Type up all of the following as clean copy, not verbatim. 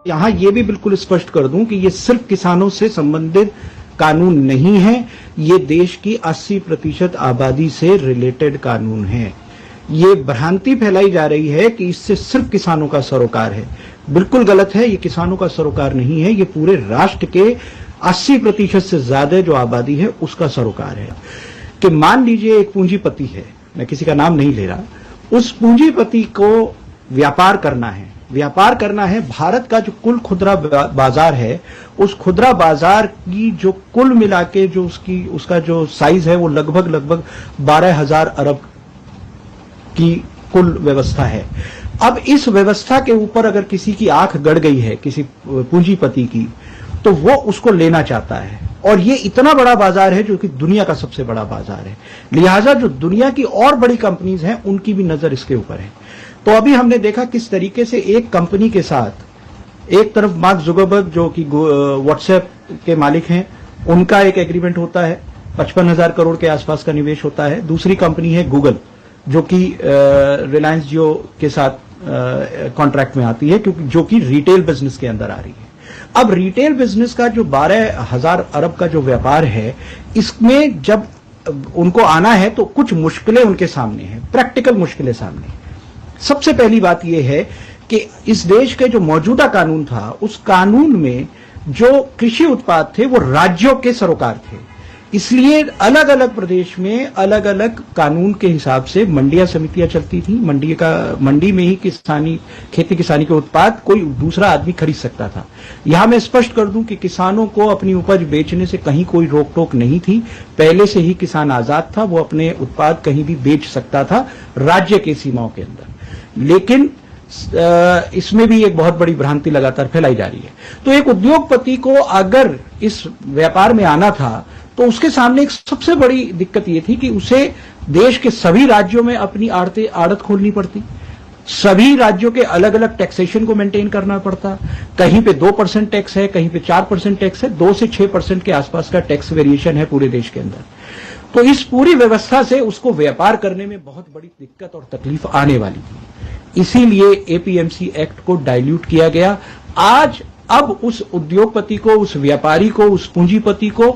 यहां यह भी बिल्कुल स्पष्ट कर दूं कि ये सिर्फ किसानों से संबंधित कानून नहीं है, ये देश की 80% आबादी से रिलेटेड कानून है। ये भ्रांति फैलाई जा रही है कि इससे सिर्फ किसानों का सरोकार है। बिल्कुल गलत है, ये किसानों का सरोकार नहीं है, ये पूरे राष्ट्र के 80% से ज्यादा जो आबादी है उसका सरोकार है। कि मान लीजिए एक पूंजीपति है, मैं किसी का नाम नहीं ले रहा, उस पूंजीपति को व्यापार करना है। भारत का जो कुल खुदरा बाजार है, उस खुदरा बाजार की जो कुल मिला के जो उसका जो साइज है वो लगभग 12,000 अरब की कुल व्यवस्था है। अब इस व्यवस्था के ऊपर अगर किसी की आंख गड़ गई है, किसी पूंजीपति की, तो वो उसको लेना चाहता है। और ये इतना बड़ा बाजार है जो कि दुनिया का सबसे बड़ा बाजार है, लिहाजा जो दुनिया की और बड़ी कंपनीज हैं उनकी भी नजर इसके ऊपर है। तो अभी हमने देखा किस तरीके से एक कंपनी के साथ एक तरफ मार्क जुकरबर्ग जो कि व्हाट्सएप के मालिक हैं, उनका एक एग्रीमेंट होता है, 55,000 करोड़ के आसपास का निवेश होता है। दूसरी कंपनी है गूगल जो कि रिलायंस जियो के साथ कॉन्ट्रैक्ट में आती है, क्योंकि जो कि रिटेल बिजनेस के अंदर आ रही है। अब रिटेल बिजनेस का जो 12,000 अरब का जो व्यापार है, इसमें जब उनको आना है तो कुछ मुश्किलें उनके सामने हैं, प्रैक्टिकल मुश्किलें सामने। सबसे पहली बात यह है कि इस देश के जो मौजूदा कानून था, उस कानून में जो कृषि उत्पाद थे वो राज्यों के सरोकार थे। इसलिए अलग अलग प्रदेश में अलग अलग कानून के हिसाब से मंडियां समितियां चलती थी। मंडी में ही खेती किसानी के उत्पाद कोई दूसरा आदमी खरीद सकता था। यहां मैं स्पष्ट कर दूं कि किसानों को अपनी उपज बेचने से कहीं कोई रोक टोक नहीं थी। पहले से ही किसान आजाद था, वो अपने उत्पाद कहीं भी बेच सकता था राज्य के सीमाओं के अंदर। लेकिन इसमें भी एक बहुत बड़ी भ्रांति लगातार फैलाई जा रही है। तो एक उद्योगपति को अगर इस व्यापार में आना था तो उसके सामने एक सबसे बड़ी दिक्कत यह थी कि उसे देश के सभी राज्यों में अपनी आड़त खोलनी पड़ती, सभी राज्यों के अलग अलग टैक्सेशन को मेंटेन करना पड़ता। कहीं पे 2% टैक्स है, कहीं पे 4% टैक्स है, 2 से 6% के आसपास का टैक्स वेरिएशन है पूरे देश के अंदर। तो इस पूरी व्यवस्था से उसको व्यापार करने में बहुत बड़ी दिक्कत और तकलीफ आने वाली थी। इसीलिए एपीएमसी एक्ट को डाइल्यूट किया गया। अब उस उद्योगपति को, उस व्यापारी को, उस पूंजीपति को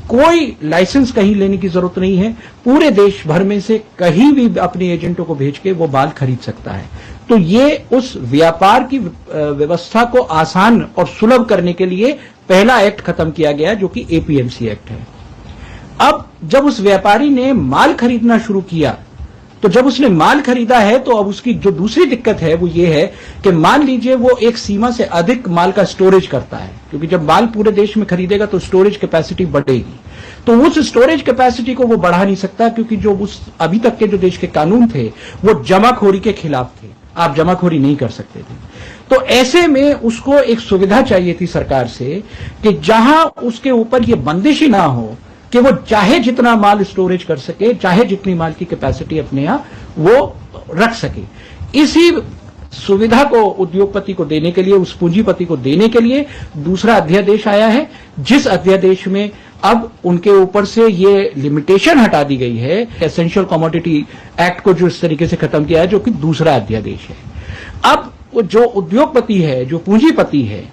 कोई लाइसेंस कहीं लेने की जरूरत नहीं है। पूरे देश भर में से कहीं भी अपने एजेंटों को भेज के वो माल खरीद सकता है। तो ये उस व्यापार की व्यवस्था को आसान और सुलभ करने के लिए पहला एक्ट खत्म किया गया, जो कि एपीएमसी एक्ट है। अब जब उस व्यापारी ने माल खरीदना शुरू किया, तो जब उसने माल खरीदा है तो अब उसकी जो दूसरी दिक्कत है वो ये है कि मान लीजिए वो एक सीमा से अधिक माल का स्टोरेज करता है, क्योंकि जब माल पूरे देश में खरीदेगा तो स्टोरेज कैपेसिटी बढ़ेगी। तो उस स्टोरेज कैपेसिटी को वो बढ़ा नहीं सकता, क्योंकि जो उस अभी तक के जो देश के कानून थे वो जमाखोरी के खिलाफ थे, आप जमाखोरी नहीं कर सकते थे। तो ऐसे में उसको एक सुविधा चाहिए थी सरकार से कि जहां उसके ऊपर ये बंदिश ही ना हो कि वो चाहे जितना माल स्टोरेज कर सके, चाहे जितनी माल की कैपेसिटी अपने यहां वो रख सके। इसी सुविधा को उद्योगपति को देने के लिए, उस पूंजीपति को देने के लिए दूसरा अध्यादेश आया है, जिस अध्यादेश में अब उनके ऊपर से ये लिमिटेशन हटा दी गई है, एसेंशियल कमोडिटी एक्ट को जो इस तरीके से खत्म किया है, जो कि दूसरा अध्यादेश है। अब जो उद्योगपति है, जो पूंजीपति है,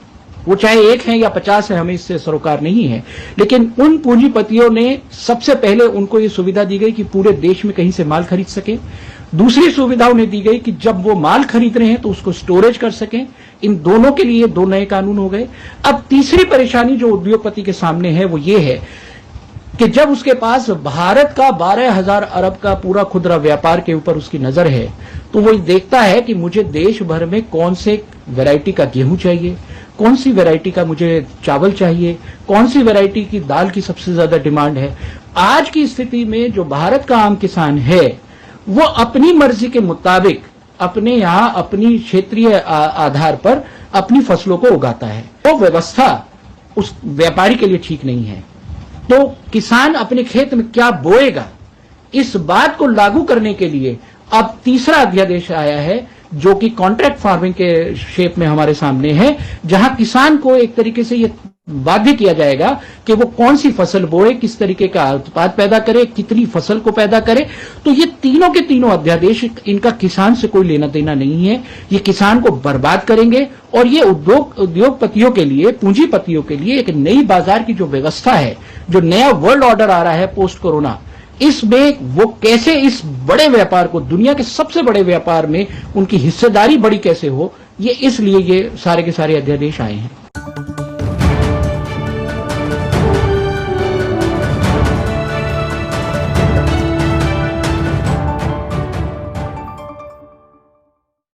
वो चाहे 1 है या 50 है, हमें इससे सरोकार नहीं है, लेकिन उन पूंजीपतियों ने सबसे पहले उनको ये सुविधा दी गई कि पूरे देश में कहीं से माल खरीद सके। दूसरी सुविधा उन्हें दी गई कि जब वो माल खरीद रहे हैं तो उसको स्टोरेज कर सकें। इन दोनों के लिए 2 नए कानून हो गए। अब तीसरी परेशानी जो उद्योगपति के सामने है वो ये है कि जब उसके पास भारत का 12,000 अरब का पूरा खुदरा व्यापार के ऊपर उसकी नजर है, तो वो देखता है कि मुझे देश भर में कौन से वैरायटी का गेहूं चाहिए, कौन सी वैरायटी का मुझे चावल चाहिए, कौन सी वैरायटी की दाल की सबसे ज्यादा डिमांड है। आज की स्थिति में जो भारत का आम किसान है वो अपनी मर्जी के मुताबिक अपने यहां अपनी क्षेत्रीय आधार पर अपनी फसलों को उगाता है। तो व्यवस्था उस व्यापारी के लिए ठीक नहीं है। तो किसान अपने खेत में क्या बोएगा, इस बात को लागू करने के लिए अब तीसरा अध्यादेश आया है, जो कि कॉन्ट्रैक्ट फार्मिंग के शेप में हमारे सामने है, जहां किसान को एक तरीके से ये बाध्य किया जाएगा कि वो कौन सी फसल बोए, किस तरीके का उत्पाद पैदा करे, कितनी फसल को पैदा करे। तो ये तीनों के तीनों अध्यादेश, इनका किसान से कोई लेना देना नहीं है। ये किसान को बर्बाद करेंगे और ये उद्योगपतियों के लिए, पूंजीपतियों के लिए एक नई बाजार की जो व्यवस्था है, जो नया वर्ल्ड ऑर्डर आ रहा है पोस्ट कोरोना, इसमें वो कैसे इस बड़े व्यापार को, दुनिया के सबसे बड़े व्यापार में उनकी हिस्सेदारी बड़ी कैसे हो, ये इसलिए ये सारे के सारे अध्यादेश आए हैं।